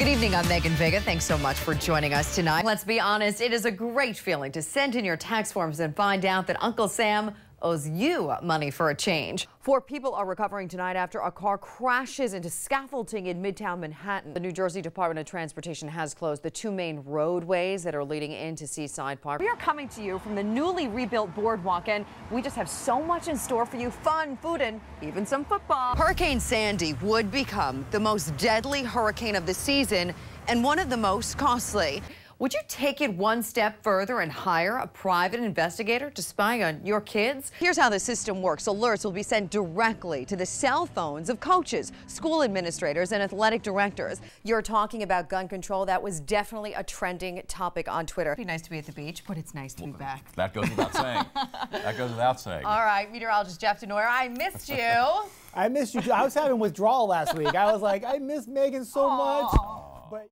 Good evening, I'm Megan Vega. Thanks so much for joining us tonight. Let's be honest, it is a great feeling to send in your tax forms and find out that Uncle Sam owes you money for a change. 4 people are recovering tonight after a car crashes into scaffolding in Midtown Manhattan. The New Jersey Department of Transportation has closed the 2 main roadways that are leading into Seaside Park. We are coming to you from the newly rebuilt boardwalk, and we just have so much in store for you: fun, food, and even some football. Hurricane Sandy would become the most deadly hurricane of the season and one of the most costly. Would you take it one step further and hire a private investigator to spy on your kids? Here's how the system works. Alerts will be sent directly to the cell phones of coaches, school administrators, and athletic directors. You're talking about gun control. That was definitely a trending topic on Twitter. It'd be nice to be at the beach, but it's nice to be back. That goes without saying. That goes without saying. All right, meteorologist Jeff Denoyer, I missed you. I missed you too. I was having withdrawal last week. I was like, I miss Megan so much. But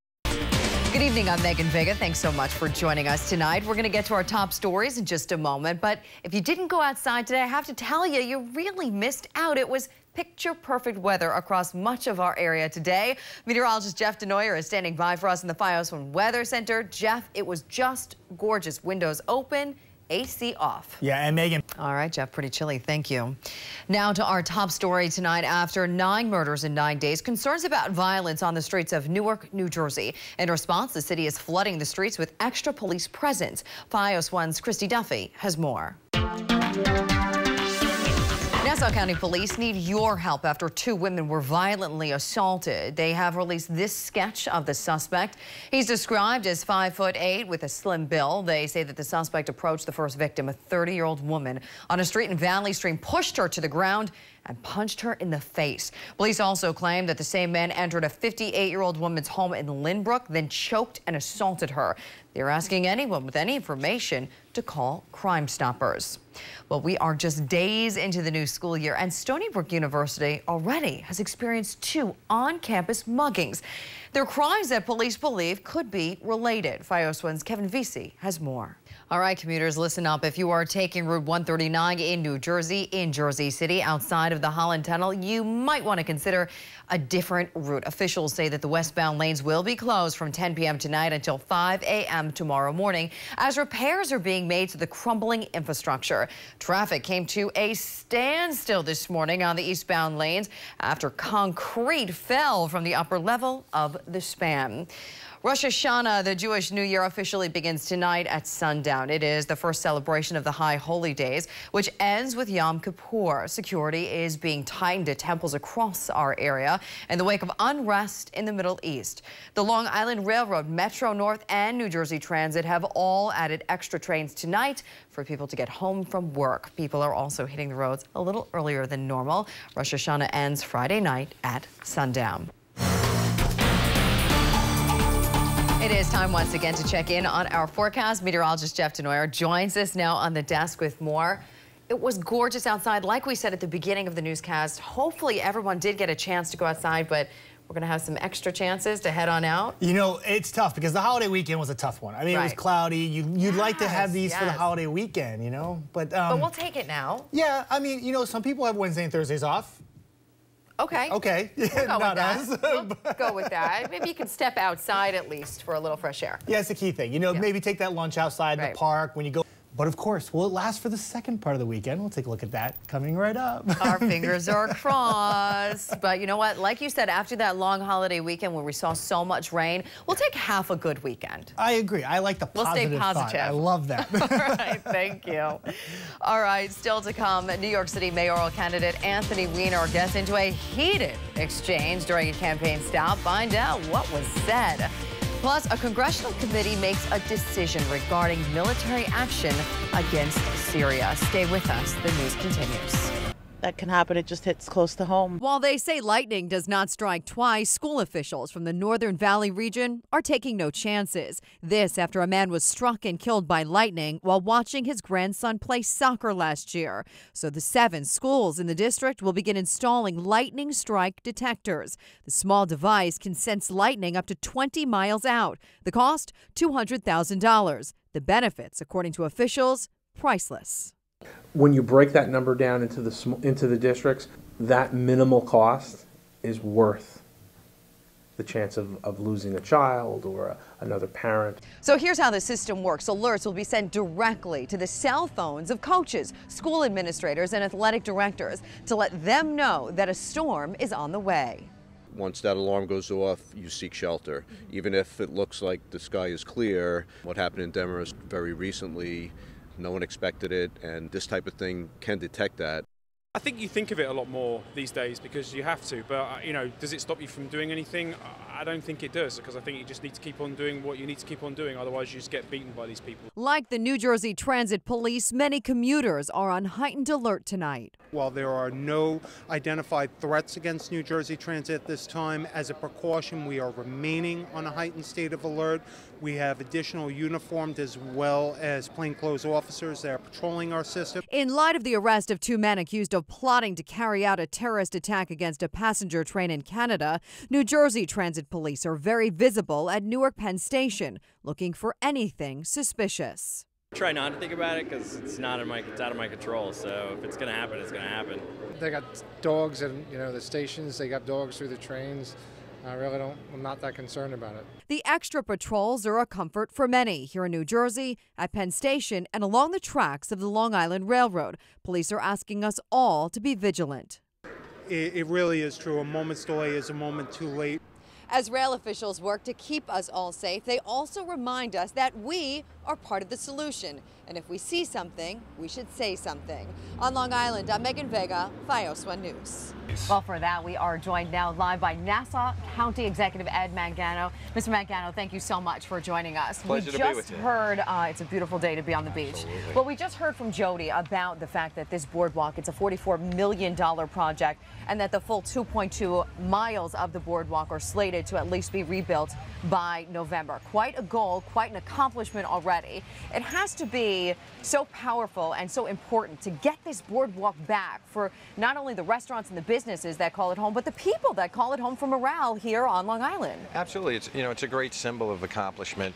Good evening, I'm Megan Vega. Thanks so much for joining us tonight. We're going to get to our top stories in just a moment, but if you didn't go outside today, I have to tell you, you really missed out. It was picture-perfect weather across much of our area today. Meteorologist Jeff Denoyer is standing by for us in the Fios One Weather Center. Jeff, it was just gorgeous. Windows open, AC off. yeah, and Megan. All right, Jeff, pretty chilly. Thank you. Now to our top story tonight. After 9 murders in 9 days, concerns about violence on the streets of Newark, New Jersey. In response, the city is flooding the streets with extra police presence. Fios One's Christy Duffy has more. Nassau County Police need your help after 2 women were violently assaulted. They have released this sketch of the suspect. He's described as 5'8" with a slim build. They say that the suspect approached the first victim, a 30-year-old woman, on a street in Valley Stream, pushed her to the ground and punched her in the face. Police also claim that the same man entered a 58-year-old woman's home in Lynbrook, then choked and assaulted her. They're asking anyone with any information to call Crime Stoppers. Well, we are just days into the new school year, and Stony Brook University already has experienced 2 on-campus muggings. They're crimes that police believe could be related. Fios One's Kevin Vesey has more. All right, commuters, listen up. If you are taking Route 139 in New Jersey, in Jersey City, outside of the Holland Tunnel, you might want to consider a different route. Officials say that the westbound lanes will be closed from 10 p.m. tonight until 5 a.m. tomorrow morning as repairs are being made to the crumbling infrastructure. Traffic came to a standstill this morning on the eastbound lanes after concrete fell from the upper level of the span. Rosh Hashanah, the Jewish New Year, officially begins tonight at sundown. It is the first celebration of the High Holy Days, which ends with Yom Kippur. Security is being tightened at temples across our area in the wake of unrest in the Middle East. The Long Island Railroad, Metro North, and New Jersey Transit have all added extra trains tonight for people to get home from work. People are also hitting the roads a little earlier than normal. Rosh Hashanah ends Friday night at sundown. It is time once again to check in on our forecast. Meteorologist Jeff Denoyer joins us now on the desk with more. It was gorgeous outside, like we said at the beginning of the newscast. Hopefully everyone did get a chance to go outside, but we're going to have some extra chances to head on out. You know, it's tough because the holiday weekend was a tough one. I mean, It was cloudy. You'd like to have these for the holiday weekend, you know? But we'll take it now. Yeah, I mean, you know, some people have Wednesday and Thursdays off. Okay. Okay. We'll go Not with us. that. We'll go with that. Maybe you can step outside at least for a little fresh air. Yeah, it's the key thing. You know, maybe take that lunch outside in the park when you go. But of course, will it last for the second part of the weekend? We'll take a look at that coming right up. Our fingers are crossed. But you know what? Like you said, after that long holiday weekend where we saw so much rain, we'll take half a good weekend. I agree. I like the positive We'll stay positive. thought. I love that. All right, thank you. All right, still to come, New York City mayoral candidate Anthony Weiner gets into a heated exchange during a campaign stop. Find out what was said. Plus, a congressional committee makes a decision regarding military action against Syria. Stay with us. The news continues. That can happen. It just hits close to home. While they say lightning does not strike twice, school officials from the Northern Valley region are taking no chances. This after a man was struck and killed by lightning while watching his grandson play soccer last year. So the 7 schools in the district will begin installing lightning strike detectors. The small device can sense lightning up to 20 miles out. The cost, $200,000. The benefits, according to officials, priceless. When you break that number down into the districts, that minimal cost is worth the chance of losing a child or another parent. So here's how the system works. Alerts will be sent directly to the cell phones of coaches, school administrators, and athletic directors to let them know that a storm is on the way. Once that alarm goes off, you seek shelter. Even if it looks like the sky is clear, what happened in Demorest very recently, no one expected it, and this type of thing can detect that. I think you think of it a lot more these days because you have to, but you know, does it stop you from doing anything? I don't think it does, because I think you just need to keep on doing what you need to keep on doing, otherwise you just get beaten by these people. Like the New Jersey Transit Police, many commuters are on heightened alert tonight. While there are no identified threats against New Jersey Transit at this time, as a precaution, we are remaining on a heightened state of alert. We have additional uniformed as well as plainclothes officers that are patrolling our system. In light of the arrest of two men accused of plotting to carry out a terrorist attack against a passenger train in Canada, New Jersey Transit Police are very visible at Newark Penn Station, looking for anything suspicious. Try not to think about it because it's out of my control. So if it's going to happen, it's going to happen. They got dogs in the stations. They got dogs through the trains. I'm not that concerned about it. The extra patrols are a comfort for many here in New Jersey, at Penn Station, and along the tracks of the Long Island Railroad. Police are asking us all to be vigilant. It really is true. A moment's delay is a moment too late. As rail officials work to keep us all safe, they also remind us that we are part of the solution. And if we see something, we should say something. On Long Island, I'm Megan Vega, FiOS 1 News. Well, for that, we are joined now live by Nassau County Executive Ed Mangano. Mr. Mangano, thank you so much for joining us. Pleasure to be with you. We just heard, it's a beautiful day to be on the beach. Absolutely. Well, we just heard from Jody about the fact that this boardwalk, it's a $44 million project, and that the full 2.2 miles of the boardwalk are slated to at least be rebuilt by November. Quite a goal, quite an accomplishment already. It has to be so powerful and so important to get this boardwalk back for not only the restaurants and the businesses that call it home, but the people that call it home for morale here on Long Island. Absolutely. It's a great symbol of accomplishment.